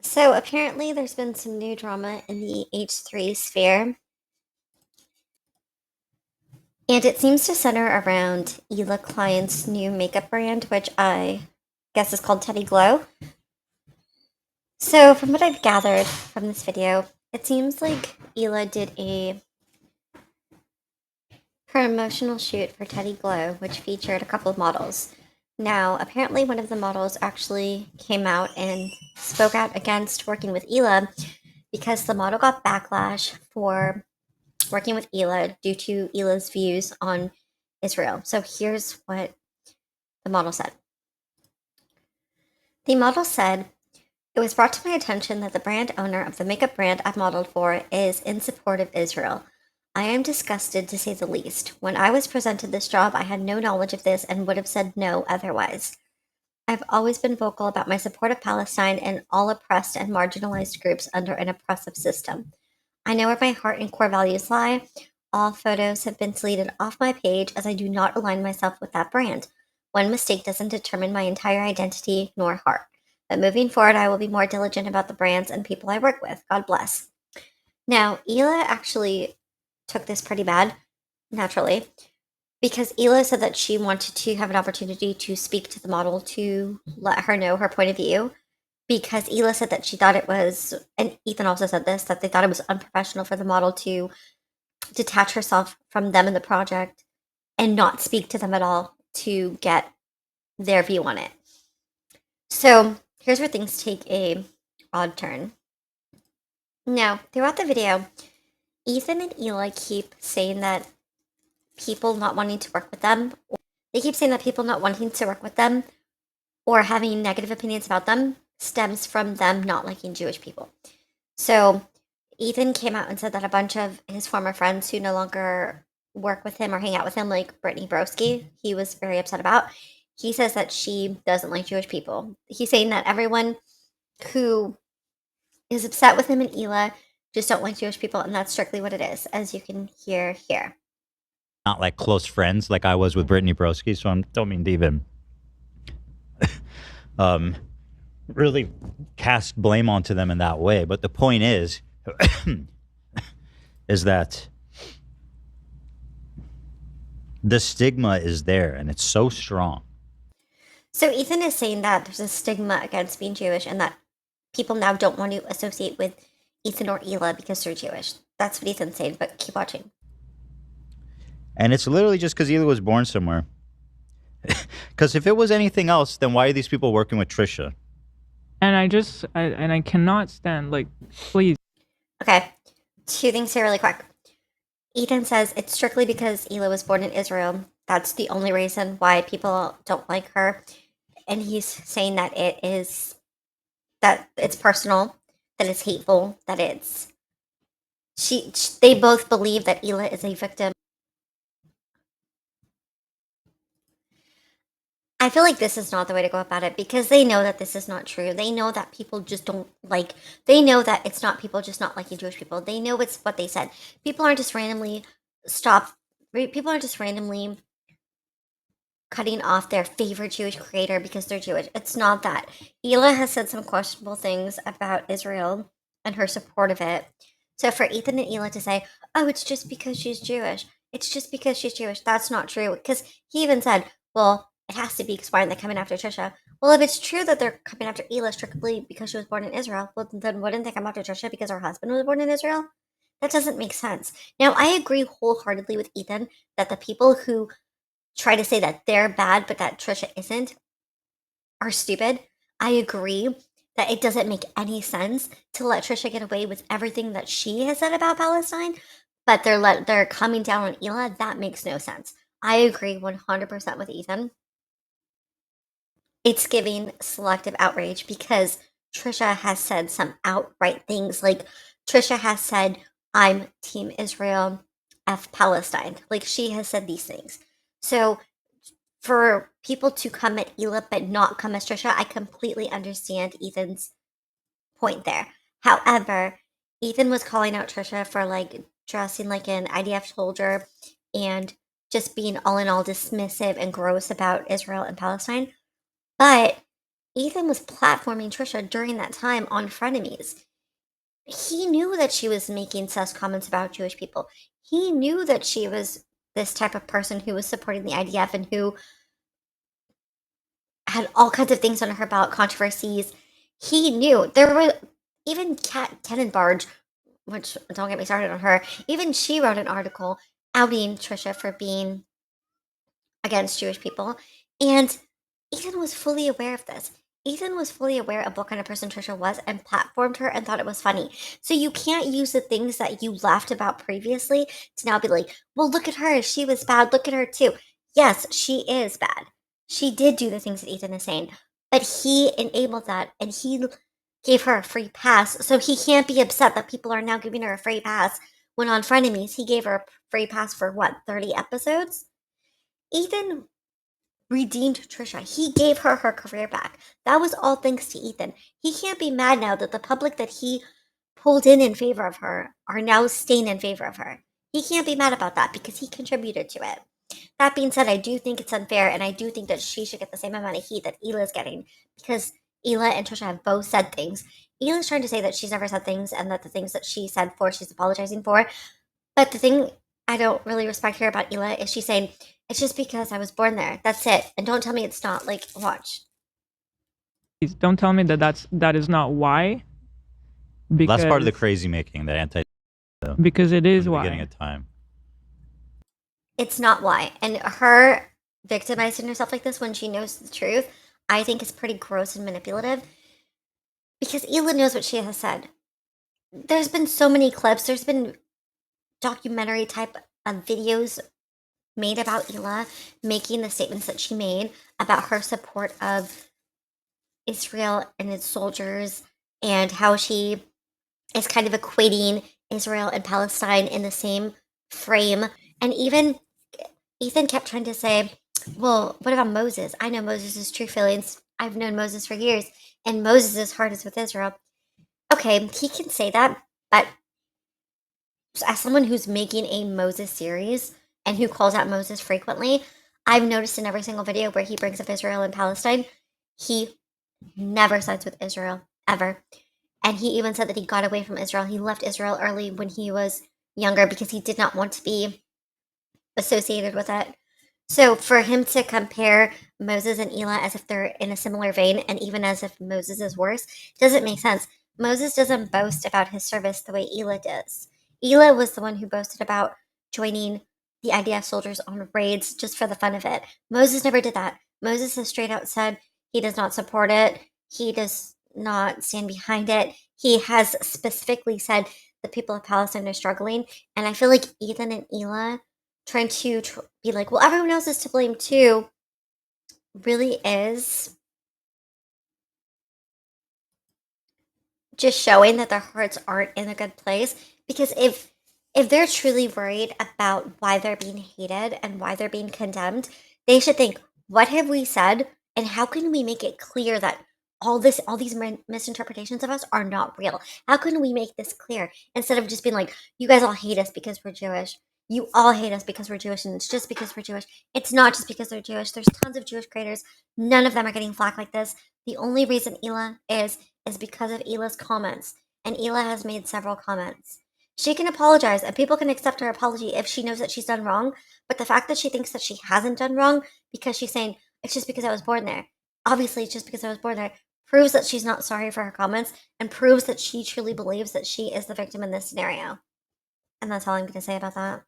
So apparently, there's been some new drama in the H3 sphere, and it seems to center around Hila Klein's new makeup brand, which I guess is called Teddy Glow. So, from what I've gathered from this video, it seems like Hila did a promotional shoot for Teddy Glow, which featured a couple of models. Now, apparently, one of the models actually came out and spoke out against working with Hila because the model got backlash for working with Hila due to Hila's views on Israel. So here's what the model said. The model said, "It was brought to my attention that the brand owner of the makeup brand I've modeled for is in support of Israel. I am disgusted to say the least. When I was presented this job, I had no knowledge of this and would have said no otherwise. I've always been vocal about my support of Palestine and all oppressed and marginalized groups under an oppressive system. I know where my heart and core values lie. All photos have been deleted off my page as I do not align myself with that brand. One mistake doesn't determine my entire identity nor heart. But moving forward, I will be more diligent about the brands and people I work with. God bless." Now, Hila actually took this pretty bad, naturally, because Hila said that she wanted to have an opportunity to speak to the model to let her know her point of view, because Hila said that she thought it was, and Ethan also said this, that they thought it was unprofessional for the model to detach herself from them in the project and not speak to them at all to get their view on it. So here's where things take a odd turn. Now, throughout the video, Ethan and Eli keep saying that people not wanting to work with them, they keep saying that people not wanting to work with them or having negative opinions about them stems from them not liking Jewish people. So Ethan came out and said that a bunch of his former friends who no longer work with him or hang out with him, like Brittany Broski, he was very upset about. He says that she doesn't like Jewish people. He's saying that everyone who is upset with him and Hila just don't like Jewish people, and that's strictly what it is, as you can hear here. Not like close friends like I was with Brittany Broski, so I don't mean to even um, really cast blame onto them in that way. But the point is that the stigma is there and it's so strong. So Ethan is saying that there's a stigma against being Jewish and that people now don't want to associate with Ethan or Hila because they're Jewish. That's what Ethan's saying, but keep watching. And it's literally just because Hila was born somewhere. Because if it was anything else, then why are these people working with Trisha? And I cannot stand, like, please. Okay, two things here really quick. Ethan says it's strictly because Hila was born in Israel. That's the only reason why people don't like her. And he's saying that it's personal, that it's hateful, that they both believe that Hila is a victim. I feel like this is not the way to go about it because they know that this is not true. They know that people just don't like, they know that it's not people just not liking Jewish people. They know it's what they said. People aren't just randomly people aren't just randomly cutting off their favorite Jewish creator because they're Jewish. It's not that. Hila has said some questionable things about Israel and her support of it. So for Ethan and Hila to say, "Oh, it's just because she's Jewish. It's just because she's Jewish," that's not true. Because he even said, "Well, it has to be because why aren't they coming after Trisha?" Well, if it's true that they're coming after Hila strictly because she was born in Israel, well, then wouldn't they come after Trisha because her husband was born in Israel? That doesn't make sense. Now, I agree wholeheartedly with Ethan that the people who try to say that they're bad but that Trisha isn't are stupid. I agree that it doesn't make any sense to let Trisha get away with everything that she has said about Palestine, but they're coming down on Hila. That makes no sense. I agree 100% with Ethan. It's giving selective outrage because Trisha has said some outright things. Like Trisha has said, "I'm Team Israel, F Palestine." Like she has said these things. So for people to come at Hila but not come at Trisha, I completely understand Ethan's point there. However, Ethan was calling out Trisha for like dressing like an IDF soldier and just being all in all dismissive and gross about Israel and Palestine. But Ethan was platforming Trisha during that time on Frenemies. He knew that she was making sus comments about Jewish people. He knew that she was this type of person who was supporting the IDF and who had all kinds of things on her ballot controversies. He knew there were even Kat Tenenbarge, which don't get me started on her. Even she wrote an article outing Trisha for being against Jewish people, and Ethan was fully aware of this. Ethan was fully aware of what kind of person Trisha was and platformed her and thought it was funny. So you can't use the things that you laughed about previously to now be like, well, look at her. She was bad. Look at her too. Yes, she is bad. She did do the things that Ethan is saying, but he enabled that and he gave her a free pass. So he can't be upset that people are now giving her a free pass when on Frenemies, he gave her a free pass for what, 30 episodes? Ethan redeemed Trisha. He gave her her career back. That was all thanks to Ethan. He can't be mad now that the public that he pulled in favor of her are now staying in favor of her. He can't be mad about that because he contributed to it. That being said, I do think it's unfair, and I do think that she should get the same amount of heat that Hila is getting because Hila and Trisha have both said things. Hila's trying to say that she's never said things and that the things that she said for, she's apologizing for. But the thing I don't really respect here about Hila is she's saying, it's just because I was born there. That's it. And don't tell me it's not. Like, watch. Please don't tell me that is not why. That's part of the Because crazy making, that anti because it is from the beginning why. of time. It's not why. And her victimizing herself like this when she knows the truth, I think is pretty gross and manipulative. Because Hila knows what she has said. There's been so many clips. There's been documentary type of videos made about Hila making the statements that she made about her support of Israel and its soldiers and how she is kind of equating Israel and Palestine in the same frame. And even Ethan kept trying to say, well, what about Moses? I know Moses' true feelings. I've known Moses for years, and Moses' heart is with Israel. Okay, he can say that, but as someone who's making a Moses series and who calls out Moses frequently, I've noticed in every single video where he brings up Israel and Palestine, he never sides with Israel, ever. And he even said that he got away from Israel. He left Israel early when he was younger because he did not want to be associated with it. So for him to compare Moses and Hila as if they're in a similar vein and even as if Moses is worse doesn't make sense. Moses doesn't boast about his service the way Hila does. Hila was the one who boasted about joining the IDF soldiers on raids just for the fun of it. Moses never did that. Moses has straight out said he does not support it. He does not stand behind it. He has specifically said the people of Palestine are struggling. And I feel like Ethan and Hila trying to be like, well, everyone else is to blame too, really is just showing that their hearts aren't in a good place. Because if they're truly worried about why they're being hated and why they're being condemned, they should think, what have we said, and how can we make it clear that all these misinterpretations of us are not real? How can we make this clear instead of just being like, you guys all hate us because we're Jewish? You all hate us because we're Jewish, and it's just because we're Jewish. It's not just because they're Jewish. There's tons of Jewish creators. None of them are getting flack like this. The only reason Hila is because of Hila's comments, and Hila has made several comments. She can apologize, and people can accept her apology if she knows that she's done wrong. But the fact that she thinks that she hasn't done wrong because she's saying it's just because I was born there, obviously it's just because I was born there, proves that she's not sorry for her comments and proves that she truly believes that she is the victim in this scenario. And that's all I'm going to say about that.